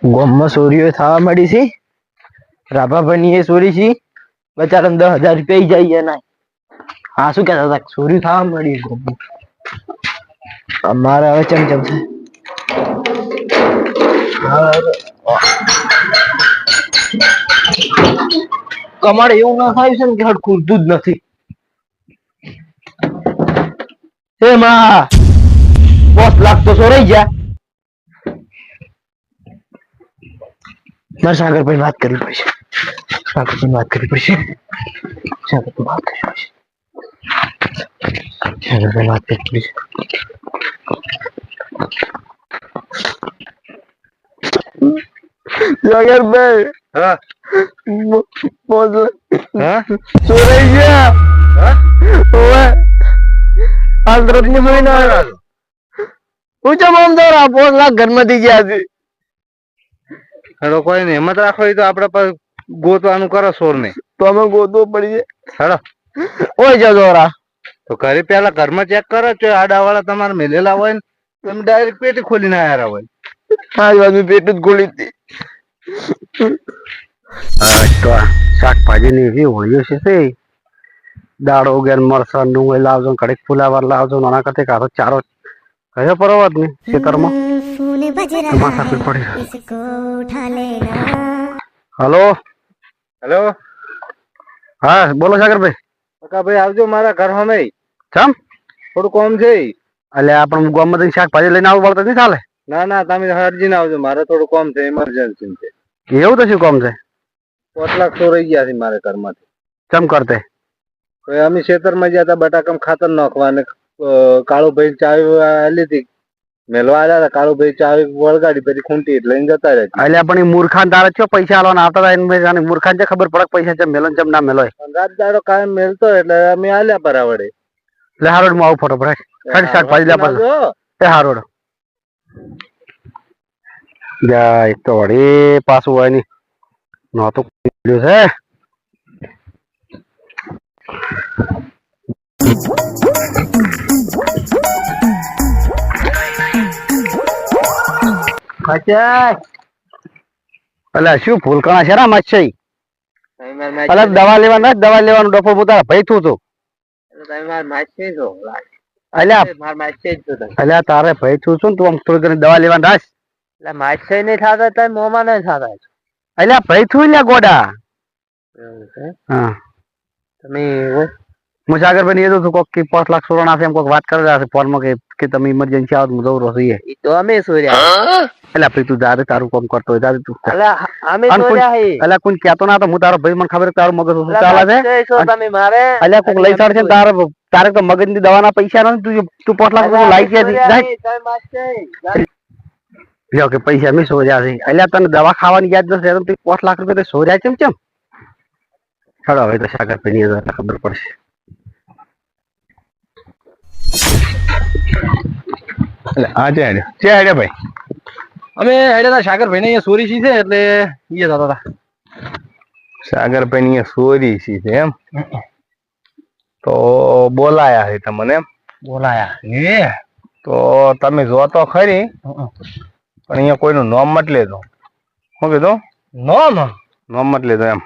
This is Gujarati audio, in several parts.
ગામમાં ચોરીઓ થવા મળી છે. રાભાભાઈ એ ચોરી છે. બચારાને 10,000 રૂપિયા જાય એના. હા શું કહેતા હતા ચોરી થવા મળી ગામમાં. અમારે હવે ચમચમ છે. તમારે એવું ના થાય છે ને કે ખુલતું જ નથી. એમાં 5 લાખ તો ચોરાઈ ગયા. મારે સાગરભાઈ વાત કરવી પડશે. સાગરભાઈ વાત કરવી પડશે. સાગરભાઈ વાત કરવી પડશે. સાગરભાઈ વાત કરવી પડશે. સાગરભાઈ હા 5 લાખ હા ચોરાઈ ગયા. હા ઓવે આંધ્રની મહિના હું ચમ આમ તો 5 લાખ ઘરમાંથી ગયા છે. હેડો કોઈ ને હિંમત રાખો તો આપડે પર ગોતવાનું કરો સોર ને તો અમે ગોતવો પડી હેડો ઓય જજોરા તો ઘરે પેલા ઘરમાં ચેક કરો છો આડા વાળા તમારે મેલેલા હોય ને તમે ડાયરેક્ટ પેટી ખોલીને આયા હોય. હા વાત પેટ જ ગોળી હતી. તો શાકભાજીની એવી હોળીઓ છે તે દાડો ઉગેર મરસા ડુંગળી લાવજો કડીક ફુલાવાર લાવજો નાના કરતે કાઢો ચારો કયો પર્વત ને ખેતરમાં માથા પીટ પડી. હલો હેલો હા બોલો સાગરભાઈ. કાકા ભાઈ આવજો મારા ઘર સામે ચમ થોડું કોમ છે. એટલે આપણે ગામમાંથી શાકભાજી લઈને આવવું પડતું નહીં ચાલે. ના ના તમે હરજીને આવજો મારે થોડું કોમ છે ઇમરજન્સી છે. એવું તો શું કામ છે. 5 લાખ ચોરાઈ ગયા છે મારે ઘરમાંથી. ચમ કરતે અમે ખેતરમાં ગયા હતા બટાકામાં ખાતર નાખવા અને કાળુભાઈ ચાવી આલી હતી મેલવા આવ્યા હતા. કાળુભાઈ ચાવી વળગાડી પછી ખૂંટી લઈને જતા રહ્યા. એટલે પણ એ મૂર્ખાન તારે છો પૈસા આલવાના આવતા હતા મૂર્ખાન છે ખબર પડે પૈસા છે મેલન ચમ ના મેલો રાત દાડો કાયમ મેલતો એટલે અમે આલ્યા બરાવડે. એટલે હારોડ માં આવું ફોટો પડે શાકભાજી લે પડે હારોડ જાય તો વળી પાછું હોય ની નહોતું છે. અલ્યા શું ફૂલકણા છે મચ્છ દવા લેવાનું દવા લેવાનું ડફો હું તારા ભાઈ થું છું. અલ્યા તારે ભાઈ થું છું તું આમ થોડી ઘણી દવા લેવાનું રાખ. એટલે માછ નહીં થતા તાર મોમાં નહીં થતા. અલ્યા ભાઈ થું લ્યા ગોડા. હા તમે હું સાગરભાઈ એ તો કોક 5 લાખ સોના નાખે એમ કોક વાત કરી રહ્યા છે ફોનમાં કે તમે ઇમરજન્સી આવો હું જવું રહીએ તો અમે સોર્યા. એટલે પછી તું જારે તારું કામ કરતો હોય જારે તું અમે સોર્યા હે. એટલે કોઈ કહેતો ના તો હું તારો ભાઈ મને ખબર તારું મગજ શું ચાલે છે તમે મારે. એટલે કોક લઈ ચડ છે તારે તો મગજ ની દવાના પૈસા નથી તું 5 લાખ રૂપિયા લાઈ ગયા કે પૈસા અમે સોર્યા છે. એટલે તને દવા ખાવાની યાદ નથી 5 લાખ રૂપિયા સોર્યા ચમ ચમ. ચાલો હવે તો સાગરભાઈ ની ખબર પડશે. હા છે ભાઈ અમે હેડ્યા સાગરભાઈ ને ચોરી છે એટલે એ જતા હતા. સાગરભાઈ ની ચોરી છે એમ તો બોલાયા છે તમને એમ. બોલાયા એ તો તમે જો તો ખરી પણ અહીંયા કોઈનું નામ મત લેજો. શું કીધું નામ મત લેજો એમ.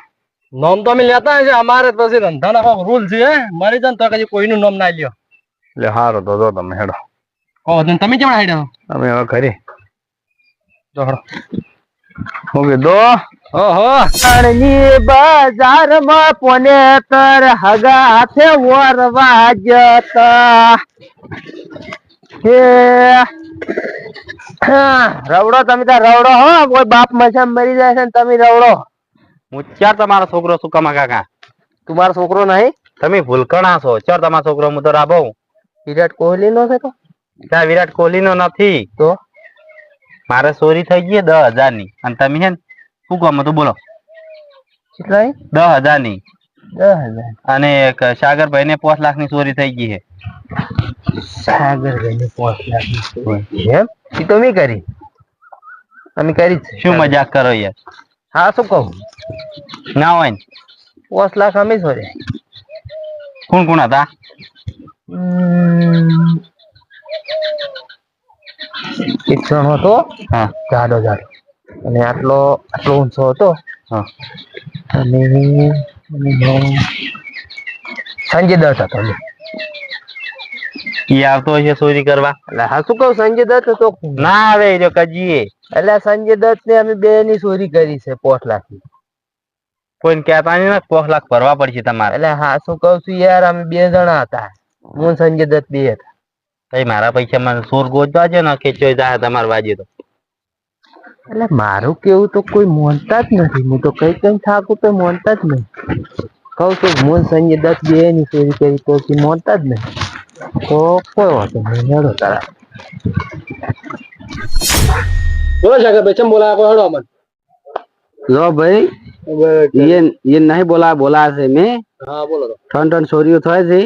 નામ તો અમે લેતા છે અમારે પછી ધંધાના કોઈક રૂલ છે મારી જાય તો કદી કોઈનું નામ ના લ્યો. એટલે સારું તો જો તમે હેડો. તમે કેમ હેડ્યા અમે હવે ખરી હું કીધું બજારમાં પોને તર હગા હાથે વરવા જતા રવડો તમે ત્યાં રવડો હો કોઈ બાપ મજા મરી જાય છે ને તમે રવડો. હું ચાર તમારો છોકરો સુકામાં કાકા. તમારો છોકરો નહીં તમે ભૂલકણા છો. ચાર તમારો છોકરો હું તો રાબો. વિરાટ કોહલી નો છે તો ત્યાં વિરાટ કોહલી નો નથી તો મારે ચોરી થઈ ગઈ 10,000 ની અને તમે હે શું કહો તું બોલો 10,000 ની 10,000 અને સાગરભાઈ ને 5 લાખ ની ચોરી થઈ ગઈ છે. સાગરભાઈ ને 5 લાખ ની ચોરી એમ એ તો મેં કરી તમે કરી શું મજાક કરો યાર. હા શું કહું ના હોય ને 5 લાખ અમે ચોર્યા. કોણ કોણ હતા. એક જણ હતો હા જાડો અને આટલો આટલો ઊંચો હતો. હા. અને સંજય દત્ત હતો. ઈ આવતો હશે ચોરી કરવા. એટલે હા શું કહું, સંજય દત્ત હતો. ના આવે એ કજીએ. એટલે સંજય દત્ત ને અમે બે ની ચોરી કરી છે 5 લાખ ની. કોઈને કહેતા નહીં ને 5 લાખ ભરવા પડશે તમારે. એટલે હા શું કહું છું યાર, અમે 2 જણા હતા. હું સંજય દત્ત 2 હતા. મારા પૈસા માં સોર ગોતવા છે ને કે ચોઈ જાય તમારે બાજુ તો. એટલે મારું કેવું તો કોઈ માનતા જ નથી. હું તો કઈ થાકું તો માનતા જ નહીં. કહું છું હું સંજય દત્ત 2 ની ચોરી કરી તો માનતા જ નહીં. તો કોઈ વાતો નહીં, હેડો તારા. બોલો સાગર ભાઈ, ચમ બોલાયા કોઈ હડો અમન. લો ભાઈ, ये नहीं बोला છે મેં. હા બોલો તો. ત્રણ ચોરીઓ થાય છે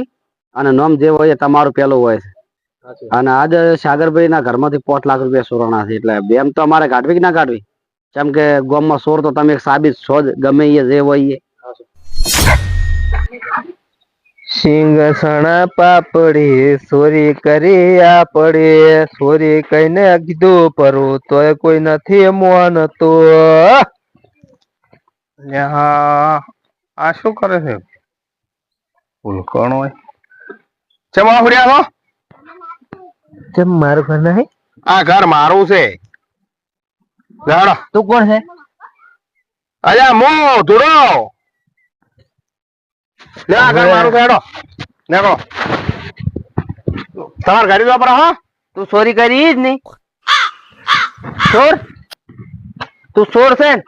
અને નામ જે હોય તમારું પેલું હોય છે. અને આજે સાગરભાઈ ના ઘરમાંથી 5 લાખ રૂપિયા સોરાણા છે. એટલે બેમ તો અમારે કાઢવી કે ના કાઢવી? કેમ કે ગામમાં સોર તો તમે સાબિત છો જ, ગમે એ જે હોય. સિંગસણા પાપડી ચોરી કરી આપડે, ચોરી કઈને કીધું પરું તોય કોઈ નથી મોનતો. આ શું કરે છે? ભૂલકણ હોય. ચમા ફર્યા છો? કેમ મારું ઘર નહીં? આ ઘર મારું છે. જાડો. તું કોણ છે? અલ્યા મો ધુડો. લે આ ઘર મારું છે. હેડો નેકો. તમાર ગાડી વાપર હા? તું ચોરી કરી જ નહીં. ચોર? તું ચોર છે ને?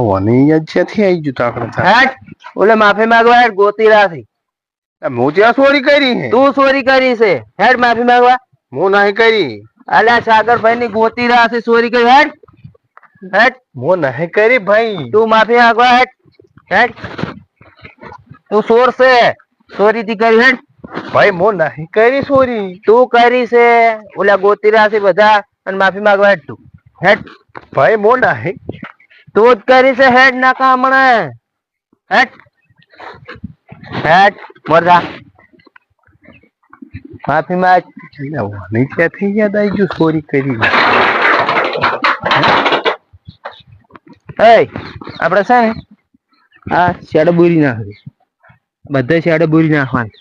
વની જ છે થી આવી ગયું તાકડે. હેટ ઓલે માફી માંગવા હેટ ગોતી રાથી. હું ત્યાં ચોરી કરી છે. તું ચોરી કરી છે. હેટ માફી માંગવા. હું નહીં કરી. અલ્યા સાગરભાઈ ની ગોતી રાથી ચોરી કરી. હેટ હેટ હું નહીં કરી ભાઈ. તું માફી માંગવા હેટ. હેટ તું ચોર છે. ચોરી થી કરી. હેટ ભાઈ હું નહીં કરી ચોરી. તું કરી છે. ઓલા ગોતી રાથી બધા અને માફી માંગવા હેટ તું. હેટ ભાઈ હું નહીં. તું જ કરી છે. હેડ ના કામણે. Hat hat Merja. માફી માંગ. વની ત્યાંથી યાદ આવી ગયું ચોરી કરી. આપડે છે ને આ શેડો બુરી નાખવી. બધા શેડો બુરી નાખવાની.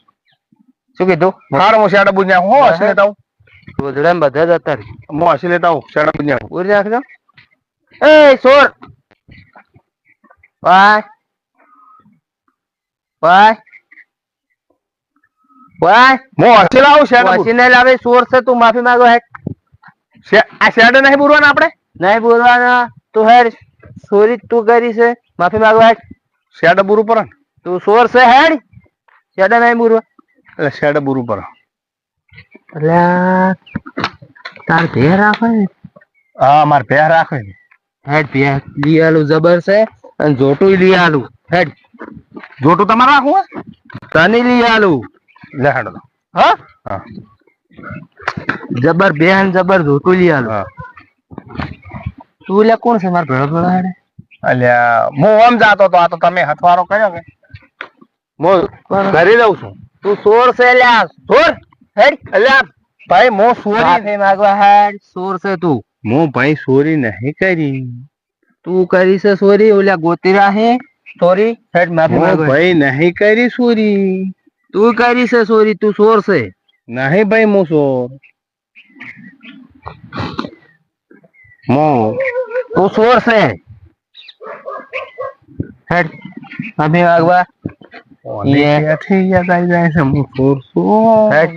શું કીધું? હાર હું શેડા બુજ નાખું. હું હસી લેતા હું. રોજડા બધા જ હતા. હું હસી લેતા હું. શેડા બુજ નાખું. બુરી નાખજો. એ સોર વાય વાય વાય. હું હસી લાવું શેડા બુજ. પછી નહીં લાવે. સોર છે. તું માફી માંગો. હેટ આ શેડા નહીં બુરવાના આપણે? નહીં બોલવાના. તું હેડ ચોરી તું કરી છે. માફી માંગો. હેડ શેડા બુર ઉપર. તું સોર છે. હેડ શેડા નહીં બોલવા. એટલે શેડા બુર ઉપર. એટલે તાર ભેર રાખે ને. હા મારે ભેર રાખે ને. હેડ ભેર લઈ આલું જબર છે. અને જોટું લઈ આલું. હેડ જોટું તમારે રાખવું? તને લઈ આલું. લે હેડો. હા હા જબર બેન જબર જોટું લઈ આલું. હા. તું લે કોણ છે? મારા ભેળો ભેળો હેડે. અલ્યા હું આમ જાતો તો આ તો તમે હથવારો કર્યો કે હું કરી દઉં છું. તું સોર છે. લ્યા સોર. હેડ અલ્યા ભાઈ હું ચોરી માફી માંગવા. હેડ સોર છે તું. હું ભાઈ ચોરી નહીં કરી. તું કરી છે સોરી. ઓલા ગોતી રાહે સોરી. હેડ માફી હું માંગવા. ભાઈ નહીં કરી ચોરી. તું કરી છે સોરી. તું સોર છે. નહીં ભાઈ હું ચોર. તું સોર છે. હેડ માફી માંગવા. ત્યાંથી યાદ આવી જાય છે હું ચોર છું. હેડ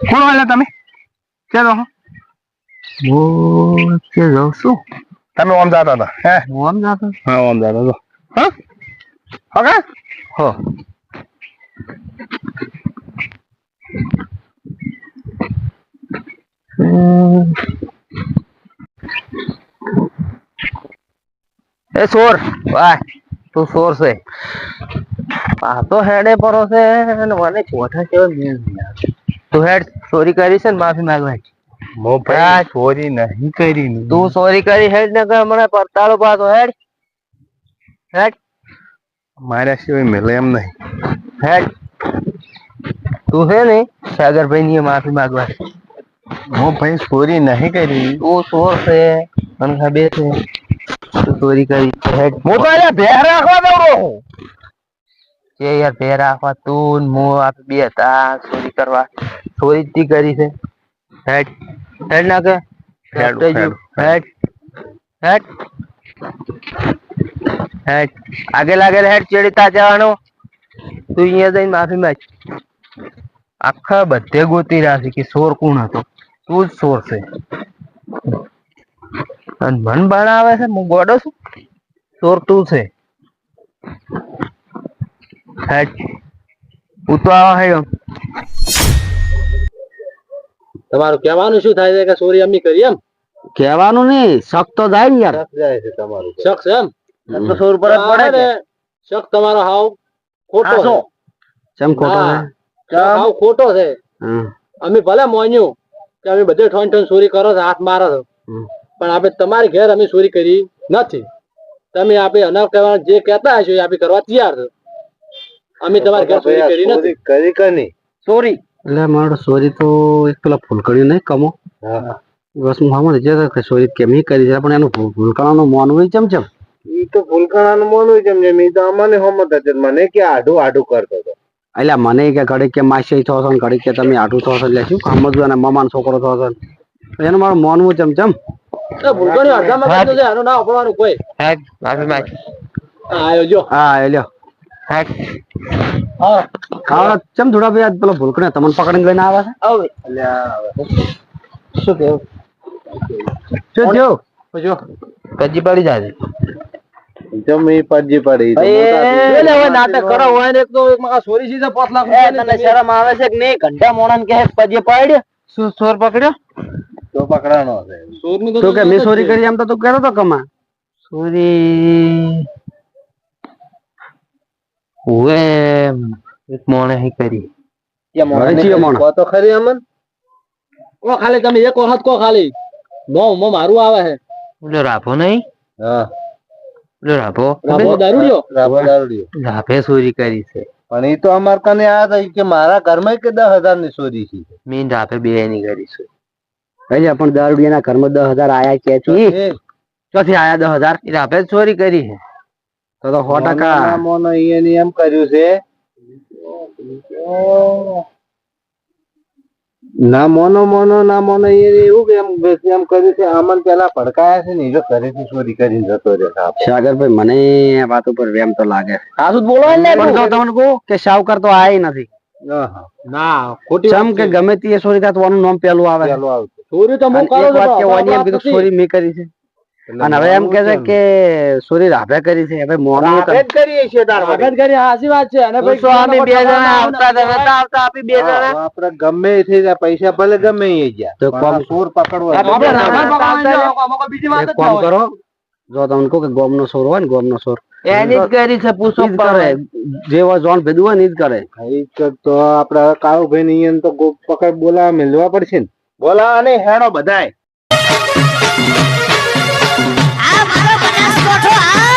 કોણ વાળા તમે? ક્યાં રહો? હું કે જાઉં છું. તમે ઓમ જતા હતા હે? હું આમ જાતો. હા ઓમ જતા હતો. હા ઓકે. હો એ સોર વાહ તું સોર છે. આ તો હેડે પરો છે અને મને કોઠા કેવા તું હેડ ચોરી કરી છે ને માફી માંગવા. હું ભાઈ ચોરી નહીં કરી. તું ચોરી કરી. હેડ ને હમણાં પડતાળો પાછો. હેડ હેડ મારા સિવાય મેલે એમ નહીં. હેડ તું છે ને સાગરભાઈ ની માફી માંગવા. હું ભાઈ ચોરી નહીં કરી. તું ચોર છે મને ખબર છે તું ચોરી કરી છે. હેડ હું તો અહીંયા ભેર રાખવા દઉં છું. કે યાર ભે રાખવા તું ને હું આપણે બે હતા ચોરી કરવા. ચોરી જ તી કરી છે. હેડ હેડ ના કે હેડ, હેડ. હેડ હેડ હેડ આગળ આગળ હેડ ચેડી તા જવાનું. તું અહીંયા જઈને માફી માંગ. આખા બધે ગોતી રહ્યા છે કે ચોર કોણ હતો. તું જ ચોર છે અને મન બનાવે છે હું ગોડો છું. ચોર તું છે. હેડ હું તો આવા હે તમારું કહેવાનું શું થાય છે કે ચોરી અમે કરી એમ કહેવાનું નહીં શક તો જાય ને યાર. શક જાય છે તમારું. શક છે એમ તો ચોર પર જ પડે ને. શક તમારો હાવ ખોટો છે. ચમ ખોટો ના, છે શક હાવ ખોટો છે. હમ. અમે ભલે માન્યું કે અમે બધે ઠોન ઠોન ચોરી કરો છો હાથ મારો છો પણ આપણે તમારી ઘેર અમે ચોરી કરી નથી. તમે આપણે અનાવ કહેવા જે કહેતા હશો એ આપણે કરવા તૈયાર છો. અમે તમારી ઘેર ચોરી કરી નથી. કરી કે નહીં? ચોરી એટલે મારો ચોરી તો એક પેલા ફૂલકડી નહીં કમો હા. બસ હું સામે જે કે ચોરી કેમ કરી છે પણ એનું ભૂલકાણાનું માનવું ચમ ચમ. ઈ તો ભૂલકાણાનું મોનું જેમ જેમ ઈ તો અમને હમત જ મને કે આઢું આઢું કરતો હતો. એટલે મને કે ઘડી કે માસી થો છો ને ઘડી કે તમે આટું થો છો એટલે શું સમજવું અને મમાન છોકરો થો છો એનું મારું માનવું ચમ ચમ. ભૂલકાણી અડધામાં કરતો છે આનું ના અપડવાનું કોઈ. હેડ માફી માંગ. હા આયો જો હા એ લ્યો હેડ હા ખાવા ચમ થોડા ભાઈ પેલો ભૂલકણે તમને પકડીને લઈને આવે છે. આવે શું કેવું શું થયું જો કજી પડી જાય જમી પજી પડી. એટલે હવે નાટક કરો હોય ને એક તો એક માં ચોરી છે 5 લાખ રૂપિયા તને શરમ આવે છે કે નહીં ઘંટા મોણન કે પજે પાડ્યો શું ચોર પકડ્યો તો પકડાનો છે. ચોરની તું કે મેં ચોરી કરી એમ તો તું કહેતો તો કમા ચોરી ઓએ એક મોણે હી કરી કહો તો ખરી અમન. ઓ ખાલી તમે એક વખત કો ખાલી મો મારું આવે છે ઓલો રાભો નહીં હા. ઓલો રાભો રાબો દારૂડિયો રાબો દારૂડિયો. રાભે ચોરી કરી છે. પણ ઈ તો અમાર કને આ થઈ કે મારા ઘરમાં કે 10,000 ની ચોરી છે. મીન રાભે બે ની કરી છે. અરે પણ દારૂડિયાના ઘરમાં 10,000 આયા ક્યાંથી ક્યાંથી આયા 10,000 રાભે ચોરી કરી છે તો 100% મોનો ઈ એમ કર્યું છે. ના મોનો ના મોનો એવું કે એમ કર્યું છે. અમન પેલા ભડકાયા છે ને એ ઘરેથી ચોરી કરીને જતો રહે. સાગરભાઈ મને આ વાત ઉપર વેમ તો લાગે સાસુ બોલો ને પણ જો તમને કહું કે સાવકાર તો આય નથી. ના ખોટી ચમ કે ગમે તે ચોરી થાય તો આનું નામ પેલું આવે પેલો આવતો. ચોરી તો હું અને કરું એક વાત છું કહેવાની એમ કીધું ચોરી મેં કરી છે અને હવે એમ કે છે કે ચોરી રાભે કરી છે. હવે મોનું રાભે જ કરીએ છીએ તાર વડે. આગળ કરી હાચી વાત છે અને તો અમે બે જણા આવતા આપી બે જણા આપડે ગમે એ થઈ જાય પૈસા ભલે ગમે એ ગયા તો પણ આ ચોર પકડવો આપણે રામાયણ પકડવાની બીજી વાત જ એક કામ કરો જો તમને કહું કે ગોમનો ચોર હોય ને ગોમનો ચોર એની જ કરી છે પૂછો કરે જેવા જોન ભેદું હોય ને ઈ જ કરે. તો આપડે કાળુભાઈ ને અહીંયા તો પકડ બોલાવા મેળવા પડશે ને. બોલાવા નહીં હેડો બધાય. આ મારો બનાસકોઠો આ